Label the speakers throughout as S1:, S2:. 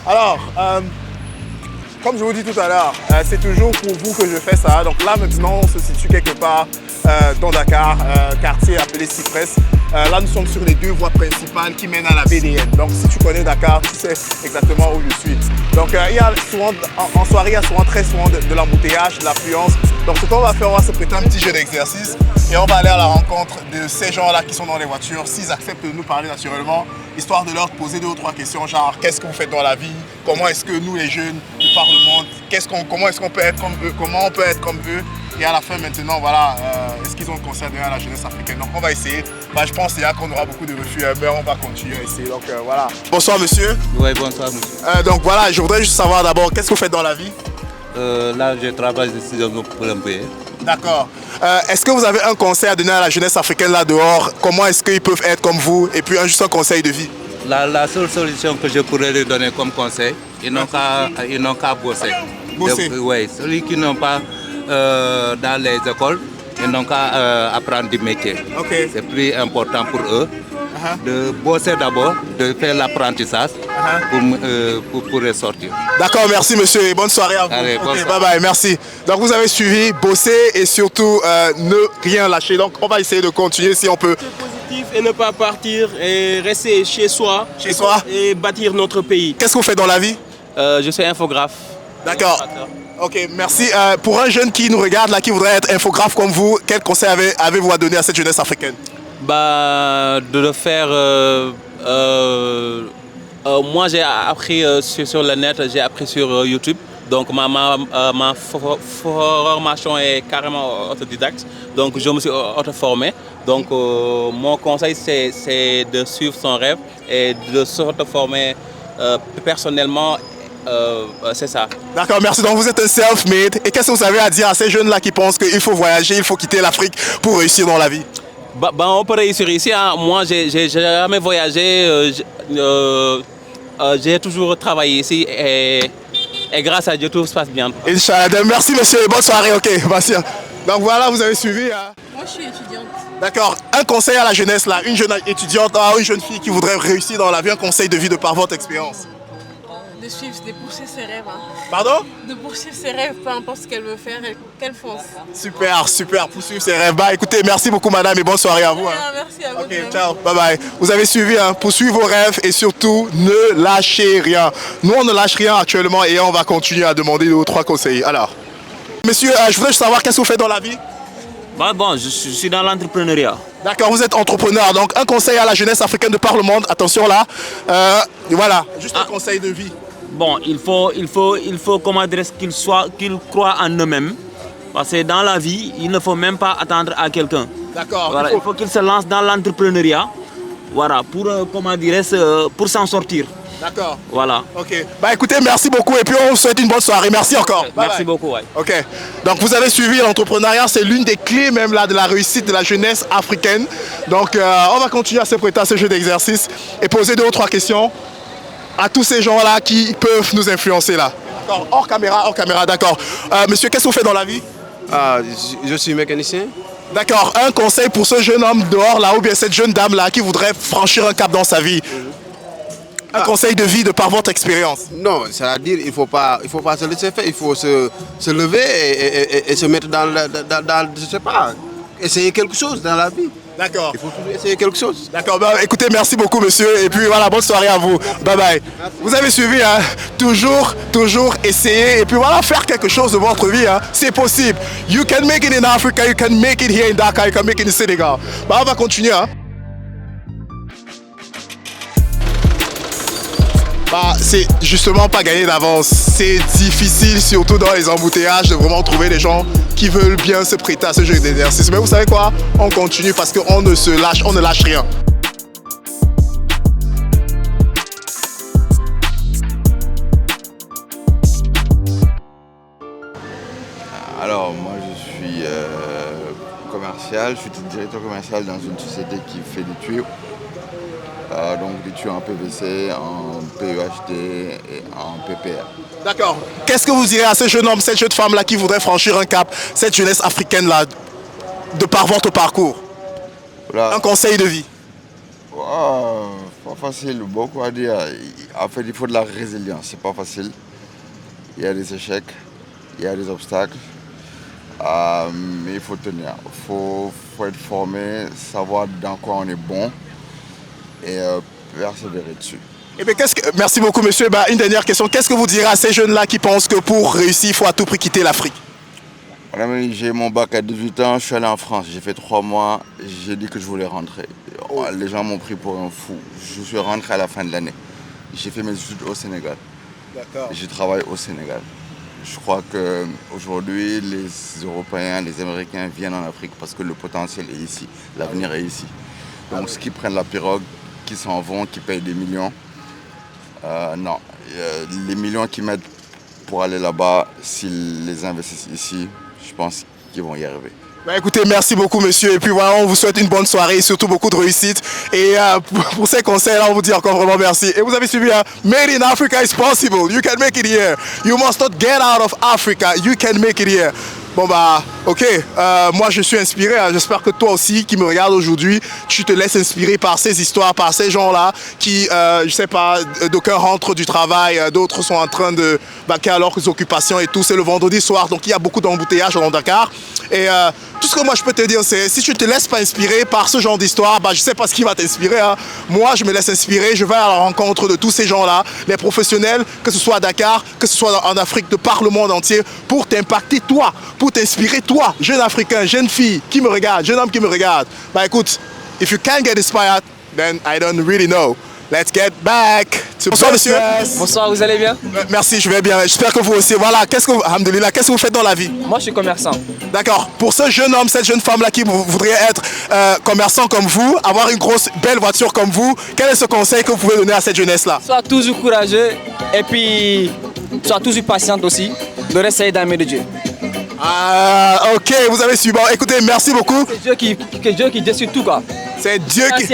S1: Alors, comme je vous dis tout à l'heure, c'est toujours pour vous que je fais ça. Donc là, maintenant, on se situe quelque part dans Dakar, quartier appelé Cyprès. Là, nous sommes sur les deux voies principales qui mènent à la VDN. Donc, si tu connais Dakar, tu sais exactement où je suis. Donc, il y a souvent, en soirée, il y a souvent, très souvent de l'embouteillage, de l'affluence. Donc, ce qu'on va faire, on va se prêter un petit jeu d'exercice et on va aller à la rencontre de ces gens-là qui sont dans les voitures, s'ils acceptent de nous parler naturellement, histoire de leur poser 2 ou 3 questions, genre qu'est-ce que vous faites dans la vie, comment est-ce que nous, les jeunes, de par le monde, comment est-ce qu'on peut être comme eux, comment on peut être comme eux. Et à la fin, maintenant, voilà, est-ce qu'ils ont le concert à la jeunesse africaine? Donc, on va essayer. Bah, je pense qu'on aura beaucoup de refus, mais on va continuer à essayer. Donc, voilà. Bonsoir, monsieur.
S2: Oui, bonsoir, monsieur.
S1: Donc, voilà, je voudrais juste savoir d'abord, qu'est-ce que vous faites dans la vie?
S2: Là, je travaille ici dans le pays.
S1: D'accord. Est-ce que vous avez un conseil à donner à la jeunesse africaine là dehors? Comment est-ce qu'ils peuvent être comme vous? Et puis, juste un conseil de vie.
S2: La seule solution que je pourrais leur donner comme conseil, ils n'ont qu'à bosser.
S1: Bosser?
S2: Oui, ceux qui n'ont pas dans les écoles, ils n'ont qu'à apprendre du métier.
S1: Okay.
S2: C'est plus important pour eux de bosser d'abord, de faire l'apprentissage pour ressortir.
S1: D'accord, merci monsieur et bonne soirée à vous.
S2: Allez,
S1: okay, bye bye, merci. Donc vous avez suivi, bosser et surtout ne rien lâcher. Donc on va essayer de continuer si on peut.
S3: Positif et ne pas partir et rester chez soi.
S1: Chez soi.
S3: Et bâtir notre pays.
S1: Qu'est-ce que vous faites dans la vie?
S3: Je suis infographe.
S1: D'accord. Ok, merci. Pour un jeune qui nous regarde là, qui voudrait être infographe comme vous, quel conseil avez-vous à donner à cette jeunesse africaine?
S3: Bah, de le faire. Moi, j'ai appris sur le net, j'ai appris sur YouTube. Donc, ma formation est carrément autodidacte. Donc, je me suis auto-formé. Donc, mon conseil, c'est de suivre son rêve et de s'auto-former personnellement. C'est ça.
S1: D'accord, merci. Donc vous êtes un self-made. Et qu'est-ce que vous avez à dire à ces jeunes-là qui pensent qu'il faut voyager, il faut quitter l'Afrique pour réussir dans la vie?
S3: On peut réussir ici. Hein. Moi, j'ai jamais voyagé. J'ai toujours travaillé ici et grâce à Dieu, tout se passe bien.
S1: Inch'Allah. Merci monsieur et bonne soirée. Ok, merci. Donc voilà, vous avez suivi. Hein?
S4: Moi, je suis étudiante.
S1: D'accord. Un conseil à la jeunesse, là, une jeune étudiante, une jeune fille qui voudrait réussir dans la vie, un conseil de vie de par votre expérience?
S4: De suivre, de poursuivre ses rêves. Hein.
S1: Pardon?
S4: De poursuivre ses rêves, peu importe ce qu'elle veut faire, qu'elle fonce.
S1: Super, super, poursuivre ses rêves. Bah écoutez, merci beaucoup madame et bonne soirée à vous. Hein.
S4: Merci à vous.
S1: Ok, ciao, bye bye. Vous avez suivi, hein, poursuivre vos rêves et surtout ne lâchez rien. Nous on ne lâche rien actuellement et on va continuer à demander 2 ou 3 conseils. Alors, monsieur, je voudrais juste savoir qu'est-ce que vous faites dans la vie?
S3: Bon, je suis dans l'entrepreneuriat.
S1: D'accord, vous êtes entrepreneur, donc un conseil à la jeunesse africaine de par le monde, attention là, voilà, juste un conseil de vie.
S3: Bon, il faut comment dire qu'ils croient en eux-mêmes. Parce que dans la vie, il ne faut même pas attendre à quelqu'un.
S1: D'accord.
S3: Voilà, il faut qu'ils se lancent dans l'entrepreneuriat. Voilà, pour s'en sortir.
S1: D'accord.
S3: Voilà.
S1: Ok. Bah écoutez, merci beaucoup et puis on vous souhaite une bonne soirée. Merci encore.
S3: Merci beaucoup. Ouais.
S1: Ok. Donc vous avez suivi l'entrepreneuriat, c'est l'une des clés même là de la réussite de la jeunesse africaine. Donc on va continuer à se prêter à ce jeu d'exercice et poser 2 ou 3 questions à tous ces gens-là qui peuvent nous influencer là. D'accord. Hors caméra, d'accord. Monsieur, qu'est-ce que vous faites dans la vie?
S5: Je suis mécanicien.
S1: D'accord. Un conseil pour ce jeune homme dehors là ou bien cette jeune dame là qui voudrait franchir un cap dans sa vie? Un conseil de vie de par votre expérience?
S5: Non, c'est-à-dire il faut pas se laisser faire, il faut se lever et se mettre je sais pas, essayer quelque chose dans la vie.
S1: D'accord.
S5: Il faut toujours essayer quelque chose.
S1: D'accord, bah, écoutez, merci beaucoup monsieur et puis voilà, bonne soirée à vous. Bye bye. Merci. Vous avez suivi, hein? Toujours essayer et puis voilà, faire quelque chose de votre vie, hein? C'est possible. You can make it in Africa, you can make it here in Dakar, you can make it in Senegal. Bah, on va continuer, hein? Bah, c'est justement pas gagné d'avance. C'est difficile, surtout dans les embouteillages, de vraiment trouver des gens qui veulent bien se prêter à ce jeu d'exercice. Mais vous savez quoi? On continue parce qu'on ne se lâche, on ne lâche rien.
S6: Alors, moi je suis commercial, je suis directeur commercial dans une société qui fait des tuyaux. Donc des tuyaux en PVC, en PEHD et en PPR.
S1: D'accord. Qu'est-ce que vous direz à ce jeune homme, cette jeune femme-là qui voudrait franchir un cap, cette jeunesse africaine-là, de par votre parcours? Voilà. Un conseil de vie.
S6: Wow. pas facile, beaucoup à dire. En fait, il faut de la résilience, c'est pas facile. Il y a des échecs, il y a des obstacles, mais il faut tenir. Il faut être formé, savoir dans quoi on est bon et persévérer dessus.
S1: Eh bien, merci beaucoup, monsieur. Bah, une dernière question. Qu'est-ce que vous direz à ces jeunes-là qui pensent que pour réussir, il faut à tout prix quitter l'Afrique?
S6: J'ai mon bac à 18 ans, je suis allé en France, j'ai fait 3 mois, j'ai dit que je voulais rentrer. Les gens m'ont pris pour un fou. Je suis rentré à la fin de l'année. J'ai fait mes études au Sénégal.
S1: D'accord.
S6: Je travaille au Sénégal. Je crois qu'aujourd'hui, les Européens, les Américains viennent en Afrique parce que le potentiel est ici, l'avenir est ici. Donc ceux qui prennent la pirogue, qui s'en vont, qui payent des millions, non. Les millions qu'ils mettent pour aller là-bas, s'ils les investissent ici, je pense qu'ils vont y arriver.
S1: Bah écoutez, merci beaucoup monsieur, et puis voilà, on vous souhaite une bonne soirée et surtout beaucoup de réussite. Et pour ces conseils-là, on vous dit encore vraiment merci. Et vous avez suivi, Made in Africa is possible, you can make it here. You must not get out of Africa, you can make it here. Bon bah, ok, moi je suis inspiré, j'espère que toi aussi qui me regardes aujourd'hui, tu te laisses inspirer par ces histoires, par ces gens-là qui, je sais pas, d'aucuns rentrent du travail, d'autres sont en train de vaquer à leurs occupations et tout, c'est le vendredi soir, donc il y a beaucoup d'embouteillages dans Dakar. Et tout ce que moi je peux te dire, c'est si tu ne te laisses pas inspirer par ce genre d'histoire, bah, je ne sais pas ce qui va t'inspirer. Moi, je me laisse inspirer, je vais à la rencontre de tous ces gens-là, les professionnels, que ce soit à Dakar, que ce soit en Afrique, de par le monde entier, pour t'impacter toi, pour t'inspirer toi, jeune Africain, jeune fille qui me regarde, jeune homme qui me regarde. Bah écoute, if you can't get inspired, then I don't really know. Let's get back to... Bonsoir monsieur.
S7: Bonsoir, vous allez bien?
S1: Merci, je vais bien. J'espère que vous aussi. Voilà, alhamdoulilah, qu'est-ce que vous faites dans la vie?
S7: Moi, je suis commerçant.
S1: D'accord. Pour ce jeune homme, cette jeune femme-là qui voudrait être commerçant comme vous, avoir une grosse, belle voiture comme vous, quel est ce conseil que vous pouvez donner à cette jeunesse-là?
S7: Sois toujours courageux et puis sois toujours patiente aussi. Le reste, c'est dans les mains de Dieu.
S1: Ah, ok, vous avez suivi. Bon, écoutez, merci beaucoup.
S7: C'est Dieu qui décide tout, quoi.
S1: C'est Dieu qui...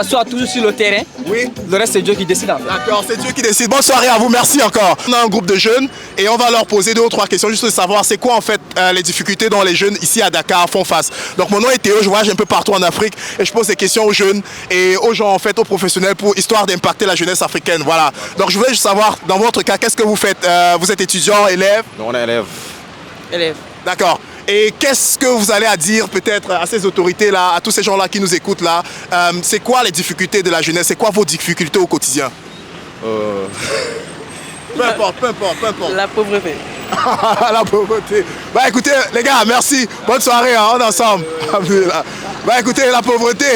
S7: Soit toujours sur le terrain.
S1: Oui.
S7: Le reste, c'est Dieu qui décide.
S1: D'accord, c'est Dieu qui décide. Bonne soirée à vous, merci encore. On a un groupe de jeunes et on va leur poser 2 ou 3 questions juste de savoir c'est quoi en fait les difficultés dont les jeunes ici à Dakar font face. Donc mon nom est Théo, je voyage un peu partout en Afrique et je pose des questions aux jeunes et aux gens en fait, aux professionnels pour histoire d'impacter la jeunesse africaine. Voilà. Donc je voulais juste savoir, dans votre cas, qu'est-ce que vous faites? Vous êtes étudiant, élève?
S8: Non, on est élève.
S7: Élève.
S1: D'accord. Et qu'est-ce que vous allez à dire peut-être à ces autorités-là, à tous ces gens-là qui nous écoutent là? C'est quoi les difficultés de la jeunesse? C'est quoi vos difficultés au quotidien? Peu importe.
S7: La pauvreté.
S1: La pauvreté. Bah écoutez les gars, merci. Bonne soirée, on est ensemble. Bah écoutez, la pauvreté,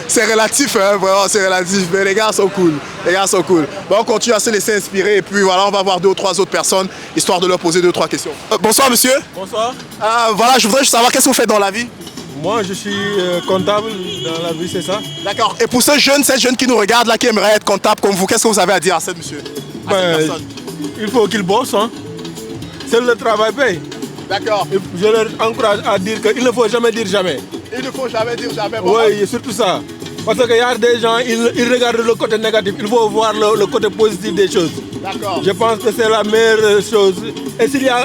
S1: c'est relatif, vraiment c'est relatif. Mais les gars sont cool. Bah, on continue à se laisser inspirer et puis voilà, on va voir 2 ou 3 autres personnes, histoire de leur poser 2 ou 3 questions. Bonsoir monsieur.
S9: Bonsoir.
S1: Voilà, je voudrais juste savoir qu'est-ce que vous faites dans la vie?
S9: Moi je suis comptable dans la vie, c'est ça?
S1: D'accord. Et pour cette jeune qui nous regarde là, qui aimerait être comptable comme vous, qu'est-ce que vous avez à dire à cette monsieur?
S9: Il faut qu'il bosse, hein. Seul le travail paye.
S1: D'accord.
S9: Je leur encourage à dire qu'il ne faut jamais dire jamais.
S1: Il ne faut jamais dire jamais. Bon,
S9: oui, surtout ça. Parce qu'il y a des gens, ils regardent le côté négatif. Il faut voir le côté positif des choses.
S1: D'accord.
S9: Je pense que c'est la meilleure chose. Et s'il y a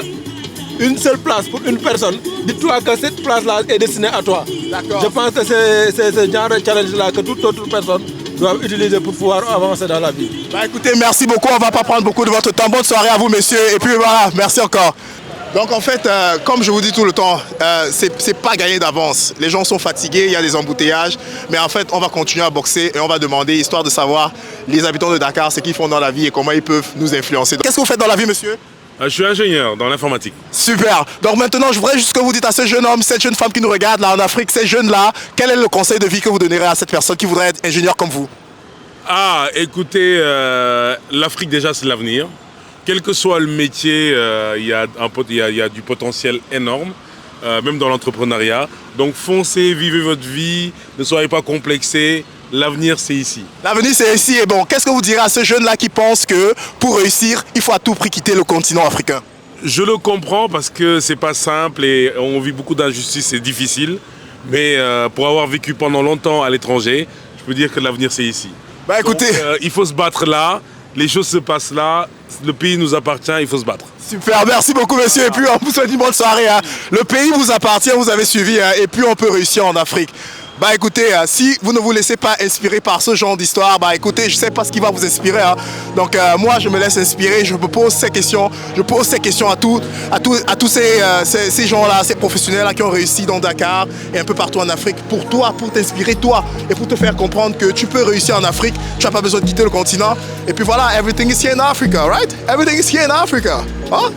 S9: une seule place pour une personne, dis-toi que cette place-là est destinée à toi.
S1: D'accord.
S9: Je pense que c'est ce genre de challenge-là que toute autre personne doit utiliser pour pouvoir avancer dans la vie.
S1: Bah écoutez, merci beaucoup. On ne va pas prendre beaucoup de votre temps. Bonne soirée à vous, messieurs. Et puis voilà, merci encore. Donc en fait, comme je vous dis tout le temps, c'est pas gagné d'avance. Les gens sont fatigués, il y a des embouteillages. Mais en fait, on va continuer à boxer et on va demander, histoire de savoir les habitants de Dakar, ce qu'ils font dans la vie et comment ils peuvent nous influencer. Qu'est-ce que vous faites dans la vie, monsieur?
S10: Je suis ingénieur dans l'informatique.
S1: Super. Donc maintenant, je voudrais juste que vous dites à ce jeune homme, cette jeune femme qui nous regarde là en Afrique, ces jeunes-là, quel est le conseil de vie que vous donnerez à cette personne qui voudrait être ingénieur comme vous?
S10: Ah, écoutez, l'Afrique déjà c'est l'avenir. Quel que soit le métier, il y a du potentiel énorme, même dans l'entrepreneuriat. Donc foncez, vivez votre vie, ne soyez pas complexés. L'avenir, c'est ici.
S1: L'avenir, c'est ici. Et bon, qu'est-ce que vous direz à ce jeune-là qui pense que pour réussir, il faut à tout prix quitter le continent africain?
S10: Je le comprends parce que c'est pas simple et on vit beaucoup d'injustices, c'est difficile. Mais pour avoir vécu pendant longtemps à l'étranger, je peux dire que l'avenir, c'est ici.
S1: Bah écoutez,
S10: donc, il faut se battre là, les choses se passent là, le pays nous appartient, il faut se battre.
S1: Super, merci beaucoup monsieur. Et puis on vous souhaite une bonne soirée. Le pays vous appartient, vous avez suivi, et puis on peut réussir en Afrique. Bah écoutez, si vous ne vous laissez pas inspirer par ce genre d'histoire, bah écoutez, je sais pas ce qui va vous inspirer. Hein. Donc moi, je me laisse inspirer, je me pose ces questions, à tous ces gens-là, ces professionnels-là qui ont réussi dans Dakar et un peu partout en Afrique, pour toi, pour t'inspirer toi et pour te faire comprendre que tu peux réussir en Afrique, tu n'as pas besoin de quitter le continent. Et puis voilà, everything is here in Africa, right? Everything is here in Africa. Huh?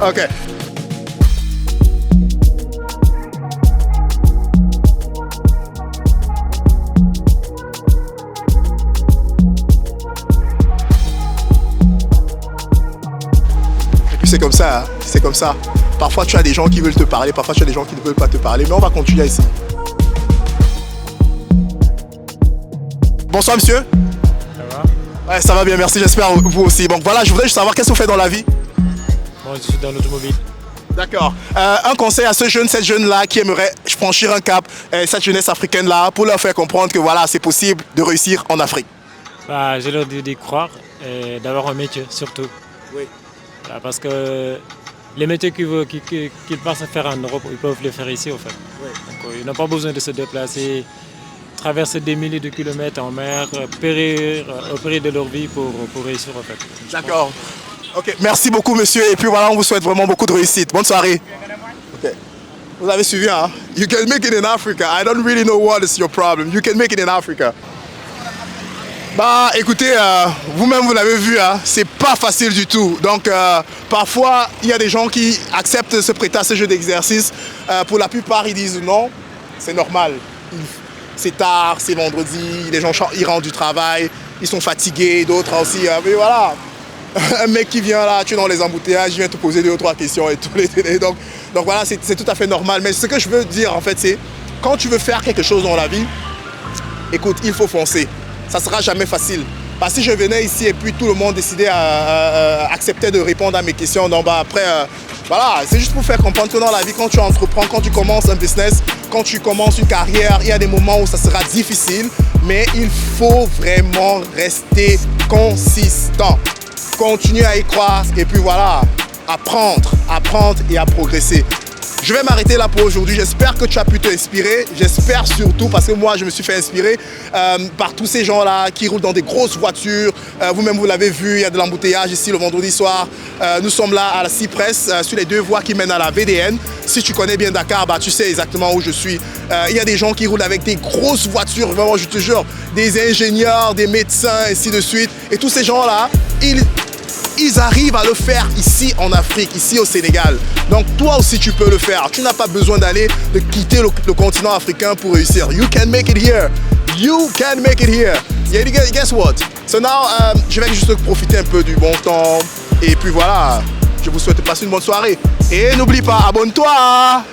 S1: Ok. C'est comme ça, hein? C'est comme ça. Parfois tu as des gens qui veulent te parler, parfois tu as des gens qui ne veulent pas te parler, mais on va continuer ici. Bonsoir monsieur.
S8: Ça va?
S1: Ouais, ça va bien, merci, j'espère vous aussi. Donc voilà, je voudrais juste savoir qu'est-ce que vous faites dans la vie.
S8: Moi je suis dans l'automobile.
S1: D'accord. Un conseil à cette jeune-là qui aimerait franchir un cap, cette jeunesse africaine-là, pour leur faire comprendre que voilà, c'est possible de réussir en Afrique.
S8: Bah, je leur dis d'y croire et d'avoir un métier surtout.
S1: Oui.
S8: Parce que les métiers qu'ils pensent faire en Europe, ils peuvent les faire ici, en fait.
S1: Oui.
S8: Donc, ils n'ont pas besoin de se déplacer, traverser des milliers de kilomètres en mer, périr au prix de leur vie pour réussir, en fait.
S1: D'accord. Ok, merci beaucoup, monsieur. Et puis voilà, on vous souhaite vraiment beaucoup de réussite. Bonne soirée. Ok. Vous avez suivi, hein? You can make it in Africa. I don't really know what is your problem. You can make it in Africa. Bah écoutez, vous-même vous l'avez vu, hein, c'est pas facile du tout. Donc parfois il y a des gens qui acceptent de se prêter à ce jeu d'exercice. Pour la plupart ils disent non, c'est normal. C'est tard, c'est vendredi, les gens ils rentrent du travail, ils sont fatigués, d'autres aussi. Mais voilà, un mec qui vient là, tu es dans les embouteillages, il vient te poser 2 ou 3 questions et tout. Donc voilà, c'est tout à fait normal. Mais ce que je veux dire en fait, c'est quand tu veux faire quelque chose dans la vie, écoute, il faut foncer. Ça ne sera jamais facile. Parce que si je venais ici et puis tout le monde décidait à accepter de répondre à mes questions, donc bah après, voilà, c'est juste pour faire comprendre que dans la vie, quand tu entreprends, quand tu commences un business, quand tu commences une carrière, il y a des moments où ça sera difficile, mais il faut vraiment rester consistant. Continuer à y croire et puis voilà, apprendre et à progresser. Je vais m'arrêter là pour aujourd'hui. J'espère que tu as pu t'inspirer. J'espère surtout, parce que moi, je me suis fait inspirer par tous ces gens-là qui roulent dans des grosses voitures. Vous-même, vous l'avez vu, il y a de l'embouteillage ici le vendredi soir. Nous sommes là à la Cypress, sur les 2 voies qui mènent à la VDN. Si tu connais bien Dakar, bah, tu sais exactement où je suis. Il y a des gens qui roulent avec des grosses voitures, vraiment, je te jure. Des ingénieurs, des médecins, ainsi de suite. Et tous ces gens-là, ils arrivent à le faire ici en Afrique, ici au Sénégal. Donc toi aussi tu peux le faire. Tu n'as pas besoin de quitter le continent africain pour réussir. You can make it here. You can make it here. Yeah, guess what? So now, je vais juste profiter un peu du bon temps. Et puis voilà, je vous souhaite de passer une bonne soirée. Et n'oublie pas, abonne-toi.